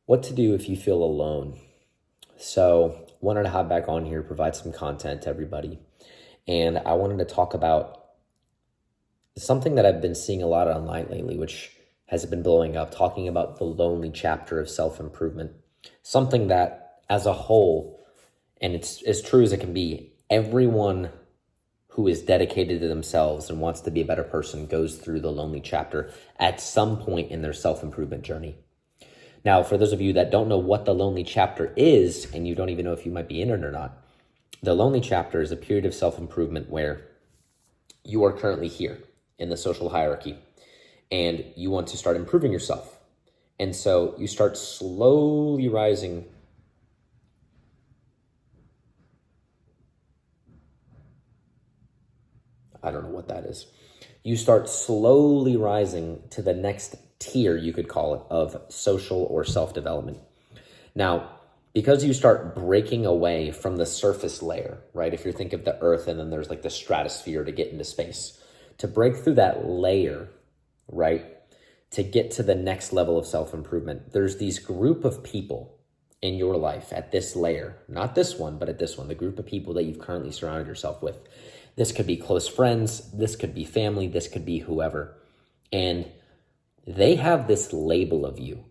What to do if you feel alone. So, wanted to hop back on here, provide some content to everybody. And I wanted to talk about something that I've been seeing a lot online lately, which has been blowing up, talking about the lonely chapter of self-improvement. Something that, as a whole, and it's as true as it can be, everyone who is dedicated to themselves and wants to be a better person goes through the lonely chapter at some point in their self-improvement journey. Now, for those of you that don't know what the lonely chapter is, and you don't even know if you might be in it or not, the lonely chapter is a period of self-improvement where you are currently here in the social hierarchy and you want to start improving yourself. And so you start slowly rising. I don't know what that is. You start slowly rising to the next tier, you could call it, of social or self-development. Now, because you start breaking away from the surface layer, right? If you think of the earth and then there's like the stratosphere to get into space, to break through that layer, right? To get to the next level of self-improvement, there's these group of people in your life at this layer, not this one, but at this one, the group of people that you've currently surrounded yourself with. This could be close friends, this could be family, this could be whoever. And they have this label of you.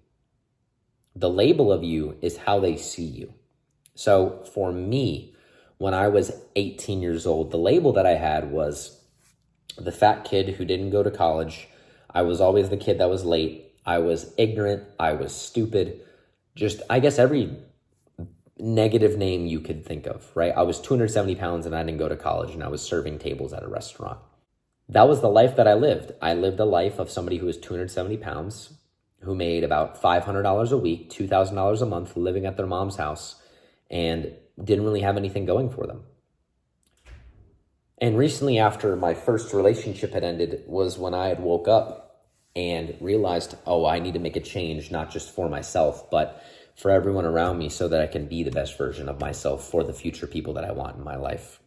The label of you is how they see you. So for me, when I was 18 years old, the label that I had was the fat kid who didn't go to college. I was always the kid that was late. I was ignorant. I was stupid. Just, I guess, every negative name you could think of, right? I was 270 pounds and I didn't go to college and I was serving tables at a restaurant. That was the life that I lived. I lived a life of somebody who was 270 pounds, who made about $500 a week, $2,000 a month, living at their mom's house, and didn't really have anything going for them. And recently, after my first relationship had ended, was when I had woke up and realized, oh, I need to make a change, not just for myself, but for everyone around me so that I can be the best version of myself for the future people that I want in my life.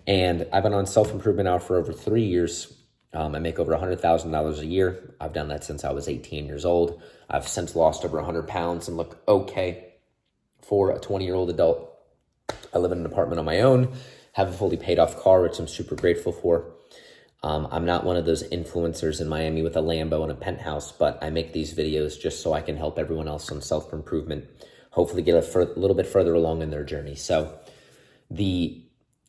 And I've been on self-improvement now for over 3 years. I make over $100,000 a year. I've done that since I was 18 years old. I've since lost over 100 pounds and look okay for a 20-year-old adult. I live in an apartment on my own, have a fully paid off car, which I'm super grateful for. I'm not one of those influencers in Miami with a Lambo and a penthouse, but I make these videos just so I can help everyone else on self-improvement, hopefully get a little bit further along in their journey. So the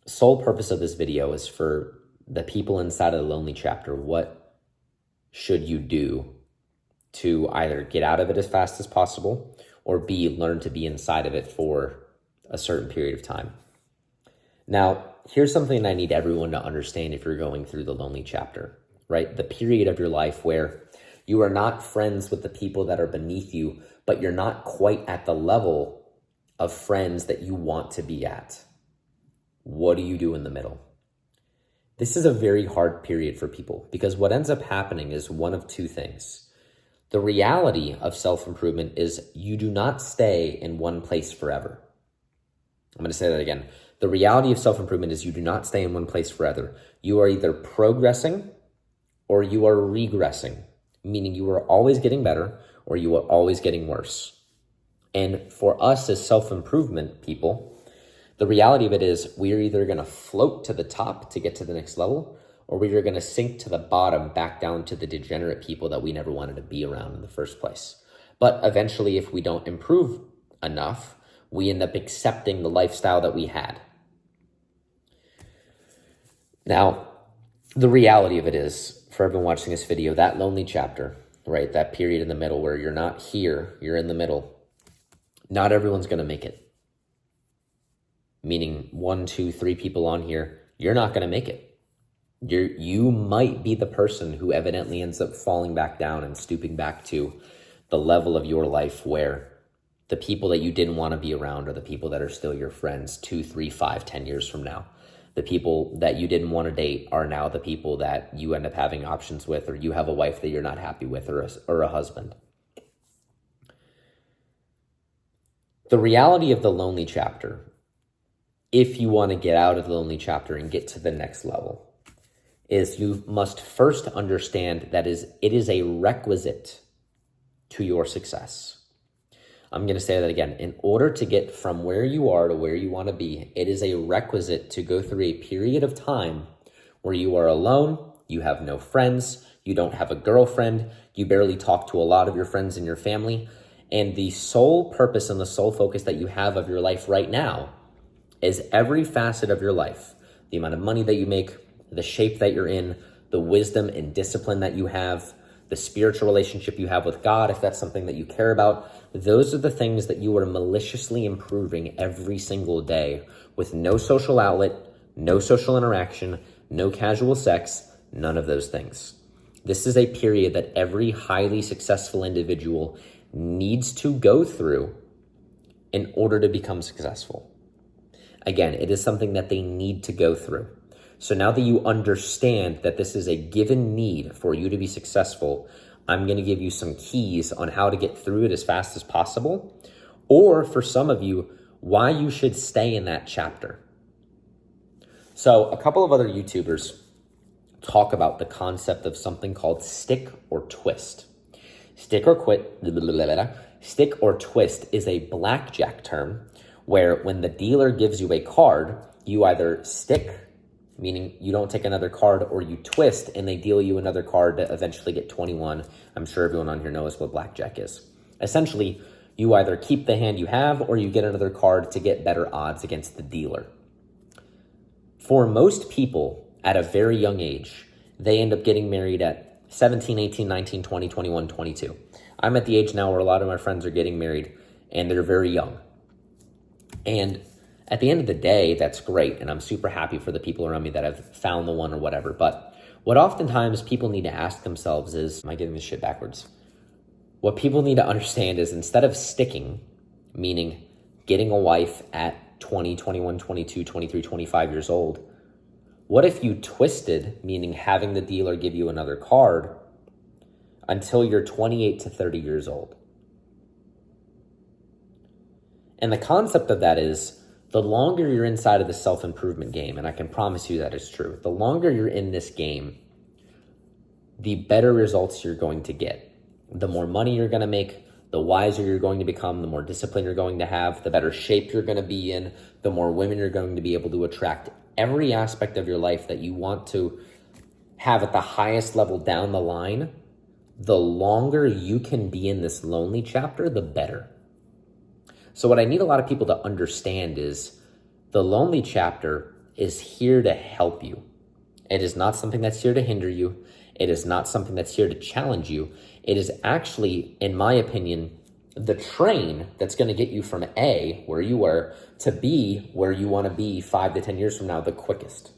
sole purpose of this video is for the people inside of the lonely chapter. What should you do to either get out of it as fast as possible or B, learn to be inside of it for a certain period of time? Now, here's something I need everyone to understand if you're going through the lonely chapter, right? The period of your life where you are not friends with the people that are beneath you, but you're not quite at the level of friends that you want to be at. What do you do in the middle? This is a very hard period for people because what ends up happening is one of two things. The reality of self-improvement is you do not stay in one place forever. I'm going to say that again. The reality of self-improvement is you do not stay in one place forever. You are either progressing or you are regressing, meaning you are always getting better or you are always getting worse. And for us as self-improvement people, the reality of it is we are either going to float to the top to get to the next level, or we are going to sink to the bottom back down to the degenerate people that we never wanted to be around in the first place. But eventually, if we don't improve enough, we end up accepting the lifestyle that we had. Now, the reality of it is, for everyone watching this video, that lonely chapter, right, that period in the middle where you're not here, you're in the middle, not everyone's going to make it. Meaning 1, 2, 3 people on here, you're not going to make it. You might be the person who evidently ends up falling back down and stooping back to the level of your life where the people that you didn't want to be around are the people that are still your friends 2, 3, 5, 10 years from now. The people that you didn't want to date are now the people that you end up having options with, or you have a wife that you're not happy with, or a husband. The reality of the lonely chapter, if you want to get out of the lonely chapter and get to the next level, is you must first understand that it is a requisite to your success. I'm going to say that again. In order to get from where you are to where you want to be, it is a requisite to go through a period of time where you are alone, you have no friends, you don't have a girlfriend, you barely talk to a lot of your friends and your family, and the sole purpose and the sole focus that you have of your life right now is every facet of your life, the amount of money that you make, the shape that you're in, the wisdom and discipline that you have, the spiritual relationship you have with God, if that's something that you care about. Those are the things that you are maliciously improving every single day with no social outlet, no social interaction, no casual sex, none of those things. This is a period that every highly successful individual needs to go through in order to become successful. Again, it is something that they need to go through. So now that you understand that this is a given need for you to be successful, I'm going to give you some keys on how to get through it as fast as possible, or for some of you, why you should stay in that chapter. So a couple of other YouTubers talk about the concept of something called stick or twist. Stick or twist is a blackjack term where when the dealer gives you a card, you either stick, meaning you don't take another card, or you twist and they deal you another card to eventually get 21. I'm sure everyone on here knows what blackjack is. Essentially, you either keep the hand you have or you get another card to get better odds against the dealer. For most people at a very young age, they end up getting married at 17, 18, 19, 20, 21, 22. I'm at the age now where a lot of my friends are getting married and they're very young. And at the end of the day, that's great. And I'm super happy for the people around me that have found the one or whatever. But what oftentimes people need to ask themselves is, am I getting this shit backwards? What people need to understand is instead of sticking, meaning getting a wife at 20, 21, 22, 23, 25 years old, what if you twisted, meaning having the dealer give you another card until you're 28 to 30 years old? And the concept of that is the longer you're inside of the self-improvement game, and I can promise you that is true, the longer you're in this game, the better results you're going to get. The more money you're going to make, the wiser you're going to become, the more discipline you're going to have, the better shape you're going to be in, the more women you're going to be able to attract. Every aspect of your life that you want to have at the highest level down the line, the longer you can be in this lonely chapter, the better. So what I need a lot of people to understand is the lonely chapter is here to help you. It is not something that's here to hinder you. It is not something that's here to challenge you. It is actually, in my opinion, the train that's going to get you from A, where you were, to B, where you want to be 5 to 10 years from now, the quickest.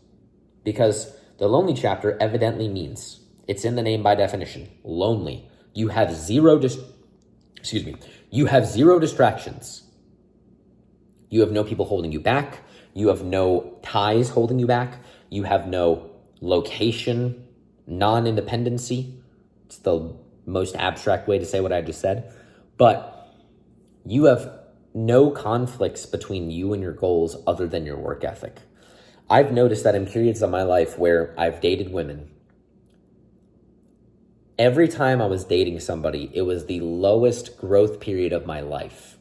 Because the lonely chapter evidently means, it's in the name by definition, lonely. You have zero distractions. You have no people holding you back. You have no ties holding you back. You have no location, non-independency. It's the most abstract way to say what I just said. But you have no conflicts between you and your goals other than your work ethic. I've noticed that in periods of my life where I've dated women, every time I was dating somebody, it was the lowest growth period of my life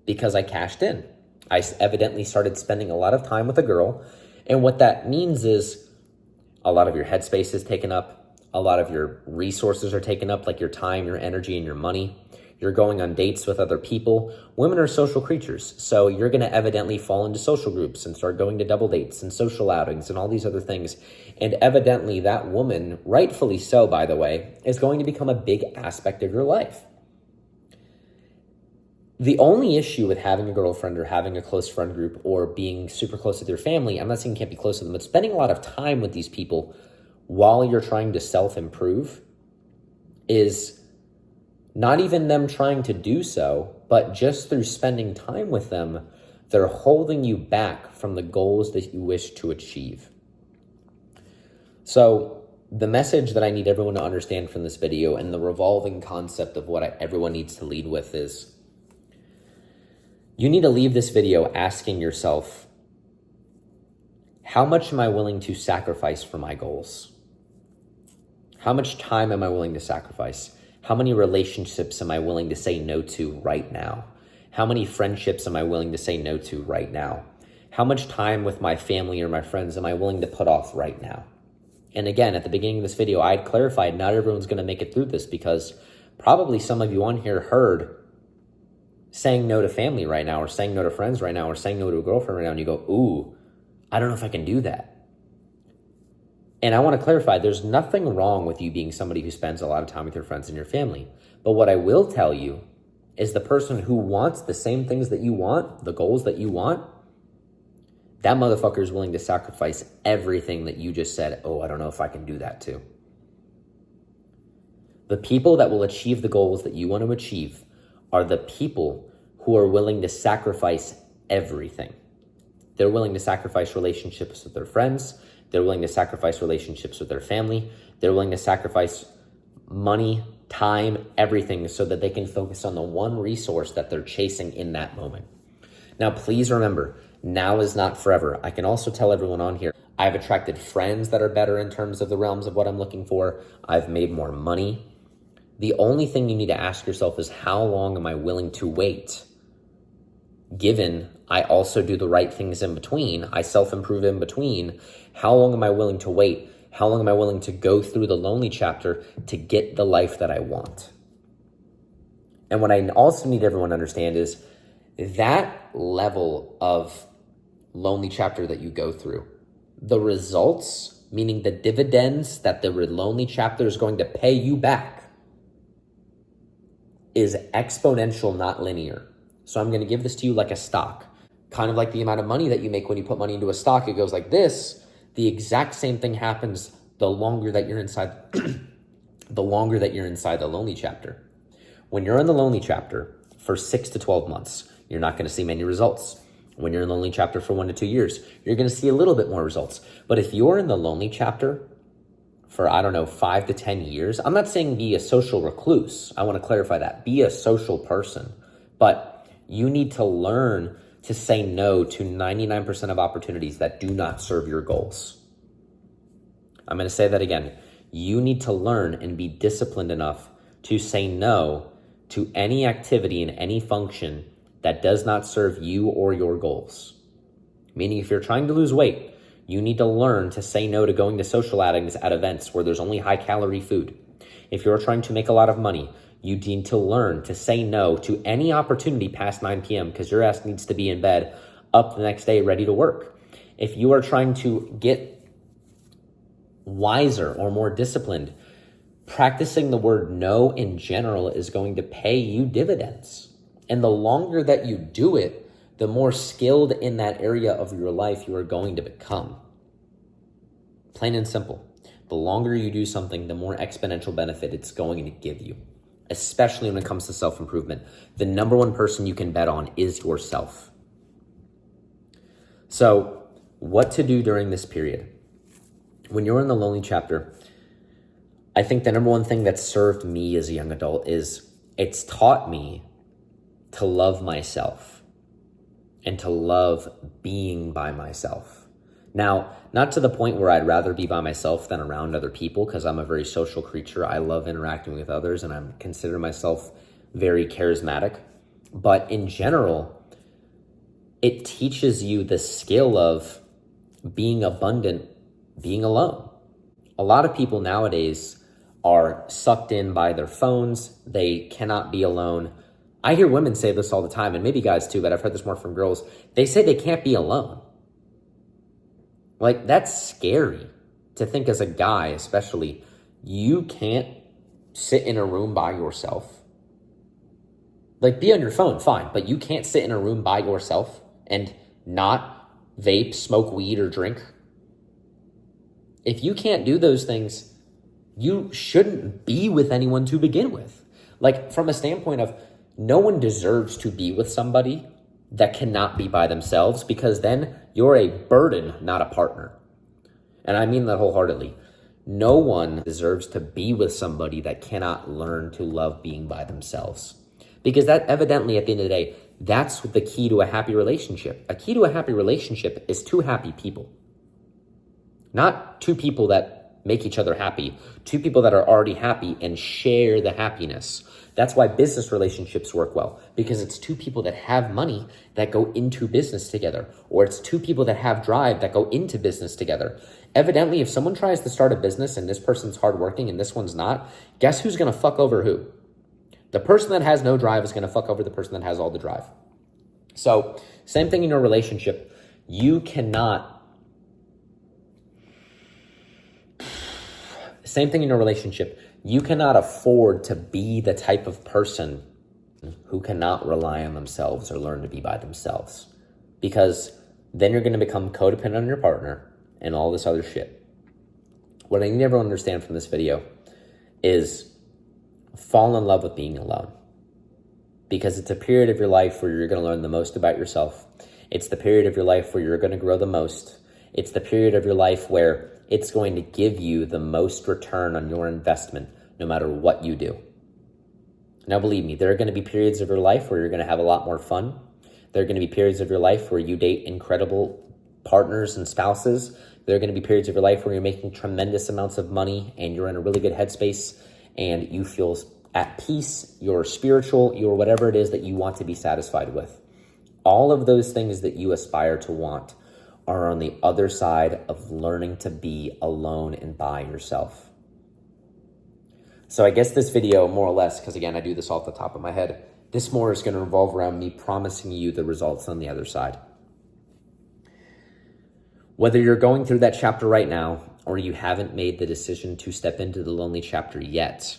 because I cashed in. I evidently started spending a lot of time with a girl. And what that means is a lot of your headspace is taken up. A lot of your resources are taken up, like your time, your energy, and your money. You're going on dates with other people. Women are social creatures, so you're going to evidently fall into social groups and start going to double dates and social outings and all these other things. And evidently that woman, rightfully so, by the way, is going to become a big aspect of your life. The only issue with having a girlfriend or having a close friend group or being super close with your family, I'm not saying you can't be close to them, but spending a lot of time with these people while you're trying to self-improve is not even them trying to do so, but just through spending time with them, they're holding you back from the goals that you wish to achieve. So the message that I need everyone to understand from this video and the revolving concept of what everyone needs to lead with is you need to leave this video asking yourself, how much am I willing to sacrifice for my goals? How much time am I willing to sacrifice? How many relationships am I willing to say no to right now? How many friendships am I willing to say no to right now? How much time with my family or my friends am I willing to put off right now? And again, at the beginning of this video, I had clarified not everyone's going to make it through this, because probably some of you on here heard saying no to family right now, or saying no to friends right now, or saying no to a girlfriend right now, and you go, ooh, I don't know if I can do that. And I want to clarify, there's nothing wrong with you being somebody who spends a lot of time with your friends and your family. But what I will tell you is the person who wants the same things that you want, the goals that you want, that motherfucker is willing to sacrifice everything that you just said, oh, I don't know if I can do that too. The people that will achieve the goals that you want to achieve are the people who are willing to sacrifice everything. They're willing to sacrifice relationships with their friends. They're willing to sacrifice relationships with their family. They're willing to sacrifice money, time, everything, so that they can focus on the one resource that they're chasing in that moment. Now, please remember, now is not forever. I can also tell everyone on here, I've attracted friends that are better in terms of the realms of what I'm looking for. I've made more money. The only thing you need to ask yourself is, how long am I willing to wait? Given I also do the right things in between, I self-improve in between, how long am I willing to wait? How long am I willing to go through the lonely chapter to get the life that I want? And what I also need everyone to understand is that level of lonely chapter that you go through, the results, meaning the dividends that the lonely chapter is going to pay you back, is exponential, not linear. So I'm going to give this to you like a stock, kind of like the amount of money that you make when you put money into a stock. It goes like this. The exact same thing happens the longer that you're inside, the longer that you're inside the lonely chapter. When you're in the lonely chapter for 6 to 12 months, you're not going to see many results. When you're in the lonely chapter for 1 to 2 years, you're going to see a little bit more results. But if you're in the lonely chapter for, 5 to 10 years, I'm not saying be a social recluse. I want to clarify that. Be a social person. But you need to learn to say no to 99% of opportunities that do not serve your goals. I'm going to say that again. You need to learn and be disciplined enough to say no to any activity and any function that does not serve you or your goals. Meaning, if you're trying to lose weight, you need to learn to say no to going to social outings at events where there's only high-calorie food. If you're trying to make a lot of money, you need to learn to say no to any opportunity past 9 p.m. because your ass needs to be in bed, up the next day, ready to work. If you are trying to get wiser or more disciplined, practicing the word no in general is going to pay you dividends. And the longer that you do it, the more skilled in that area of your life you are going to become. Plain and simple. The longer you do something, the more exponential benefit it's going to give you, especially when it comes to self-improvement. The number one person you can bet on is yourself. So, what to do during this period? When you're in the lonely chapter, I think the number one thing that served me as a young adult is it's taught me to love myself and to love being by myself. Now, not to the point where I'd rather be by myself than around other people, because I'm a very social creature. I love interacting with others, and I consider myself very charismatic. But in general, it teaches you the skill of being abundant, being alone. A lot of people nowadays are sucked in by their phones. They cannot be alone. I hear women say this all the time, and maybe guys too, but I've heard this more from girls. They say they can't be alone. Like, that's scary to think as a guy, especially. You can't sit in a room by yourself. Like, be on your phone, fine, but you can't sit in a room by yourself and not vape, smoke weed, or drink. If you can't do those things, you shouldn't be with anyone to begin with. Like, from a standpoint of, no one deserves to be with somebody that cannot be by themselves, because then you're a burden, not a partner. And I mean that wholeheartedly. No one deserves to be with somebody that cannot learn to love being by themselves. Because that evidently, at the end of the day, that's the key to a happy relationship. A key to a happy relationship is two happy people. Not two people that make each other happy, two people that are already happy and share the happiness. That's why business relationships work well, because it's two people that have money that go into business together, or it's two people that have drive that go into business together. Evidently, if someone tries to start a business and this person's hardworking and this one's not, guess who's going to fuck over who? The person that has no drive is going to fuck over the person that has all the drive. So same thing in your relationship. Same thing in your relationship. You cannot afford to be the type of person who cannot rely on themselves or learn to be by themselves, because then you're going to become codependent on your partner and all this other shit. What I need everyone to understand from this video is fall in love with being alone, because it's a period of your life where you're going to learn the most about yourself. It's the period of your life where you're going to grow the most. It's the period of your life where it's going to give you the most return on your investment, no matter what you do. Now, believe me, there are going to be periods of your life where you're going to have a lot more fun. There are going to be periods of your life where you date incredible partners and spouses. There are going to be periods of your life where you're making tremendous amounts of money and you're in a really good headspace and you feel at peace, you're spiritual, you're whatever it is that you want to be satisfied with. All of those things that you aspire to want are on the other side of learning to be alone and by yourself. So I guess this video, more or less, because again, I do this off the top of my head, this more is going to revolve around me promising you the results on the other side. Whether you're going through that chapter right now, or you haven't made the decision to step into the lonely chapter yet,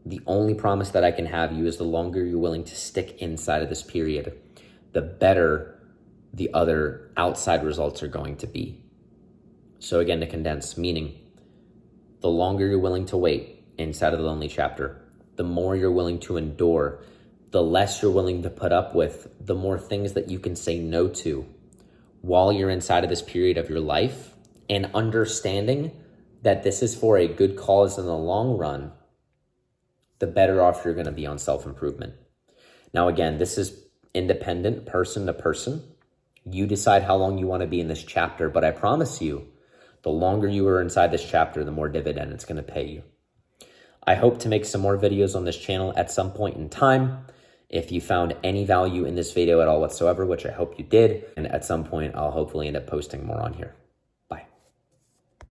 the only promise that I can have you is the longer you're willing to stick inside of this period, the better the other outside results are going to be. So again, to condense, meaning the longer you're willing to wait inside of the lonely chapter, the more you're willing to endure, the less you're willing to put up with, the more things that you can say no to while you're inside of this period of your life, and understanding that this is for a good cause in the long run, the better off you're going to be on self-improvement. Now, again, this is independent, person to person. You decide how long you want to be in this chapter, but I promise you, the longer you are inside this chapter, the more dividend it's going to pay you. I hope to make some more videos on this channel at some point in time. If you found any value in this video at all whatsoever, which I hope you did, and at some point I'll hopefully end up posting more on here.